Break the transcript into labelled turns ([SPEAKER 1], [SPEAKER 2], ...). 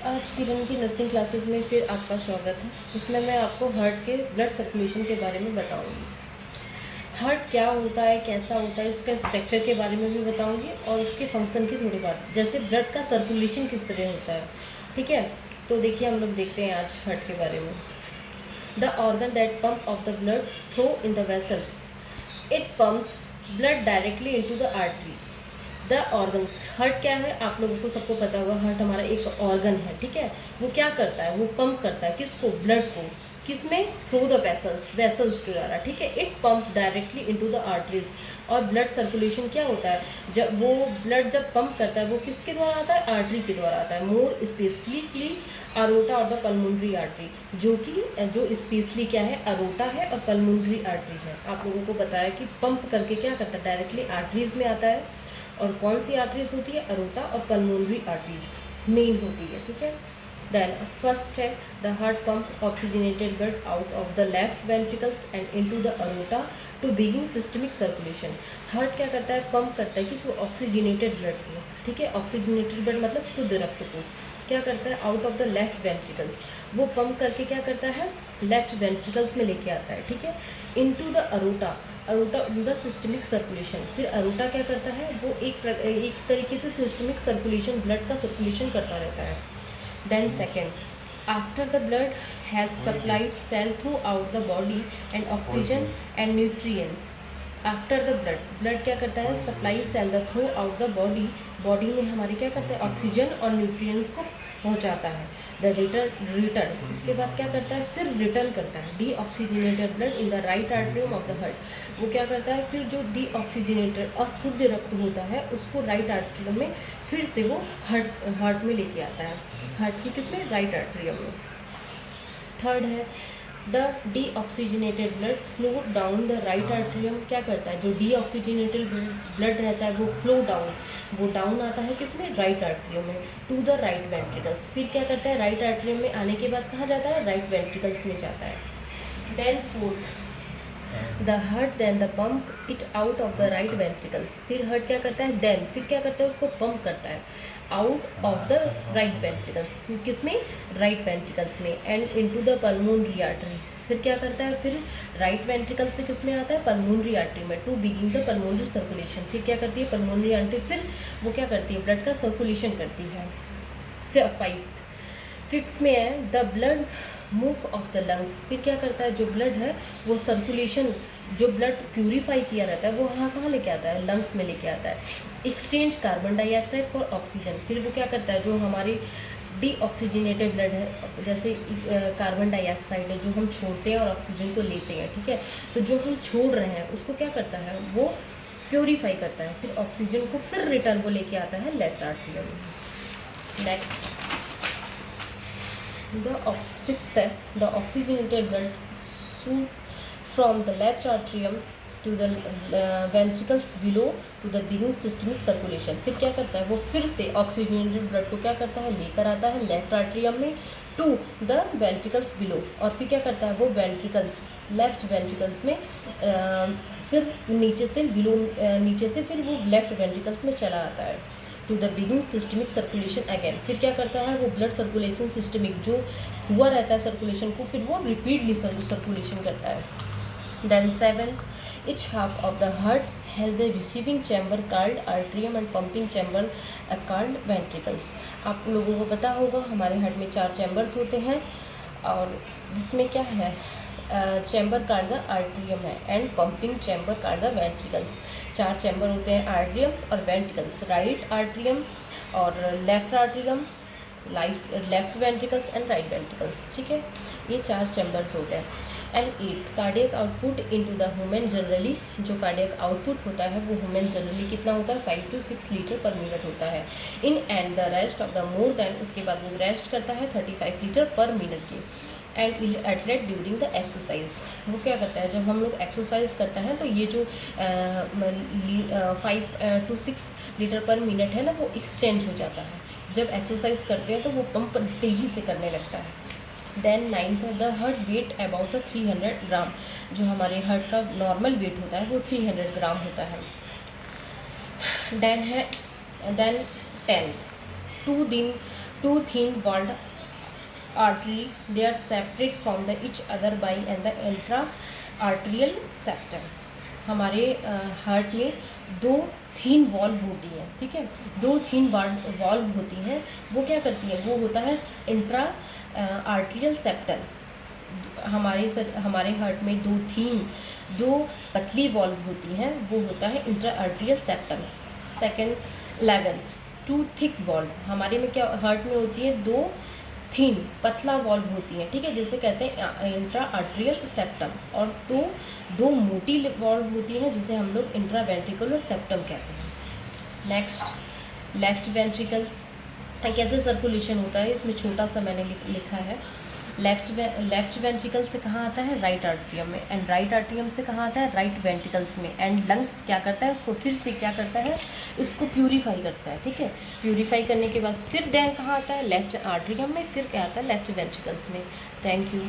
[SPEAKER 1] आज किरण की nursing classes में फिर आपका स्वागत है, जिसमें मैं आपको हार्ट के ब्लड सर्कुलेशन के बारे में बताऊंगी। हार्ट क्या होता है, कैसा होता है, इसका स्ट्रक्चर के बारे में भी बताऊंगी और उसके फंक्शन की थोड़ी बात, जैसे ब्लड का सर्कुलेशन किस तरह होता है। ठीक है, तो देखिए हम लोग देखते हैं आज हार्ट के बारे में। The organ that pump of the blood through in the vessels, it pumps blood directly into the arteries. The organs, heart क्या है आप लोगों को सबको पता होगा, हार्ट हमारा एक ऑर्गन है। ठीक है, वो क्या करता है, वो पंप करता है किसको, ब्लड को, किसमें, थ्रू द वेसल्स, वेसल्स के द्वारा। ठीक है, it pump directly into the arteries. और ब्लड सर्कुलेशन क्या होता है, जब वो ब्लड जब पंप करता है वो किसके द्वारा आता है, आर्टरी के द्वारा आता है, मोर स्पेसिफिकली अरोटा और द पल्मोनरी आर्टरी, जो स्पेशली क्या है, अरोटा है और पल्मोनरी आर्टरी है। आप लोगों को पता है कि पंप करके क्या करता है, डायरेक्टली आर्टरीज में आता है। और कौन सी आर्टरीज होती है, अरोटा और पल्मोनरी आर्टरीज मेन होती है। ठीक है, देन फर्स्ट है the heart pump oxygenated blood out of the left ventricles and into the aorta to begin systemic circulation. Heart क्या करता है, पंप करता है किसको, ऑक्सीजनेटेड ब्लड को। ठीक है, ऑक्सीजनेटेड ब्लड मतलब शुद्ध रक्त को क्या करता है, out of the left ventricles, वो पंप करके क्या करता है, लेफ्ट वेंट्रिकल्स में लेके आता है। ठीक है, into the aorta, aorta the systemic circulation, फिर अरोटा क्या करता है, वो एक तरीके से सिस्टमिक सर्कुलेशन, ब्लड का सर्कुलेशन करता रहता है। Then second, after the blood has supplied cell throughout the body and oxygen and nutrients. After the blood, blood क्या करता है, supply cell the throughout the body, body में हमारी क्या करता है, ऑक्सीजन और न्यूट्रिएंट्स को पहुंचाता है। द रिटर्न, इसके बाद क्या करता है, फिर रिटर्न करता है D oxygenated blood in the right atrium of the heart. वो क्या करता है, फिर जो डी ऑक्सीजनेटेड अशुद्ध रक्त होता है उसको राइट आर्टरियम में फिर से वो हार्ट में लेके आता है, हार्ट की किस में, राइट आर्टरियम में। थर्ड है the D oxygenated blood flow down the right atrium. क्या करता है, जो डी ऑक्सीजनेटेड ब्लड रहता है वो फ्लो डाउन, वो डाउन आता है किसमें, राइट आर्टरियम में, टू द राइट वेंट्रिकल्स। फिर क्या करता है, राइट आर्टरियम में आने के बाद कहाँ जाता है, राइट वेंट्रिकल्स में जाता है। Then fourth, the heart then the pump it out of the right ventricles. फिर हार्ट क्या करता है, देन फिर क्या करता है, उसको पंप करता है out of the right ventricles, किसमें, राइट वेंट्रिकल्स में, and into the pulmonary artery. फिर क्या करता है, फिर राइट वेंट्रिकल से किसमें आता है, पल्मोनरी आर्टरी में, to begin the pulmonary circulation. फिर क्या करती है, पल्मोनरी आर्टरी फिर वो क्या करती है, ब्लड का सर्कुलेशन करती है। फिफ्थ में है the blood move of the lungs. फिर क्या करता है, जो ब्लड है वो सर्कुलेशन, जो ब्लड प्यूरिफाई किया रहता है वो कहाँ लेके आता है, लंग्स में लेके आता है। Exchange carbon dioxide for oxygen. फिर वो क्या करता है, जो हमारी डी ऑक्सीजनेटेड ब्लड है, जैसे कार्बन डाइऑक्साइड है जो हम छोड़ते हैं और ऑक्सीजन को लेते हैं। ठीक है, तो जो हम छोड़ रहे हैं उसको क्या करता है, वो प्योरीफाई करता है, फिर ऑक्सीजन को फिर रिटर्न वो लेके आता है लेफ्ट आर्टरियम में। नेक्स्ट सिक्स्थ है the oxygenated blood suit from the left atrium to the ventricles below to the beginning systemic circulation. फिर क्या करता है, वो फिर से ऑक्सीजनेटेड ब्लड को क्या करता है, लेकर आता है लेफ्ट आर्टरियम में टू द वेंट्रिकल्स बिलो। और फिर क्या करता है, वो वेंट्रिकल्स, लेफ्ट वेंट्रिकल्स में फिर नीचे से बिलो, नीचे से फिर वो लेफ्ट वेंट्रिकल्स में चला आता है to the beginning systemic circulation again. फिर क्या करता है, वो ब्लड सर्कुलेशन सिस्टमिक जो हुआ रहता है सर्कुलेशन को फिर वो रिपीटली सर्कुलेशन करता है। Then seventh, each half of the heart has a receiving chamber called atrium and pumping chamber called ventricles। आप लोगों को पता होगा हमारे हार्ट में 4 चैम्बर्स होते हैं और जिसमें क्या है, चैम्बर कॉल्ड द आर्ट्रियम है and pumping chamber called the ventricles. 4 chamber होते हैं, आर्ट्रियम्स और वेंट्रिकल्स, राइट आर्ट्रियम और left atrium, left ventricles and right ventricles. ठीक है, ये 4 चैम्बर्स होते हैं। And eight, cardiac output into the human generally, जो कार्डियक आउटपुट होता है वो ह्यूमन जनरली कितना होता है, 5 to 6 लीटर पर मिनट होता है। In and the rest of the more than, उसके बाद वो रेस्ट करता है 35 लीटर पर मिनट की। And athlete during the exercise, वो क्या करता है, जब हम लोग एक्सरसाइज करते हैं तो ये जो 5 to 6 लीटर पर मिनट है ना, वो एक्सचेंज हो जाता है। जब एक्सरसाइज करते हैं तो वो पंप तेज़ी से करने लगता है। Then ninth, the heart weight about 300 gram, जो हमारे हार्ट का नॉर्मल वेट होता है वो 300 ग्राम होता है। देन 10th, 2 दिन two thin walled artery, they are separate from the each other by and the intra arterial septum. हमारे हार्ट में दो थीन वॉल्व होती हैं, ठीक है, दो थीन वॉल्व होती हैं, वो क्या करती हैं, वो होता है इंट्रा आर्टेरियल सेप्टम. हमारे हार्ट में दो पतली वॉल्व होती हैं, वो होता है intra arterial septum. Second 11th two thick valve. हमारे में क्या हार्ट में होती है, दो थीन पतला वॉल्व होती हैं, ठीक है, जिसे कहते हैं इंट्रा आर्टेरियल सेप्टम. और दो मोटी वॉल्व होती हैं जिसे हम लोग इंट्रा वेंट्रिकुलर सेप्टम कहते हैं. Next left ventricles. कैसे सर्कुलेशन होता है, इसमें छोटा सा मैंने लिखा है. लेफ्ट वेंट्रिकल से कहाँ आता है, राइट आर्ट्रियम में. एंड राइट आर्ट्रियम से कहाँ आता है, राइट वेंट्रिकल्स में. एंड लंग्स क्या करता है, उसको फिर से क्या करता है, इसको प्यूरीफाई करता है, ठीक है. प्यूरीफाई करने के बाद फिर देन कहाँ आता है, लेफ्ट आर्ट्रियम में, फिर क्या आता है, लेफ्ट वेंट्रिकल्स में. Thank you.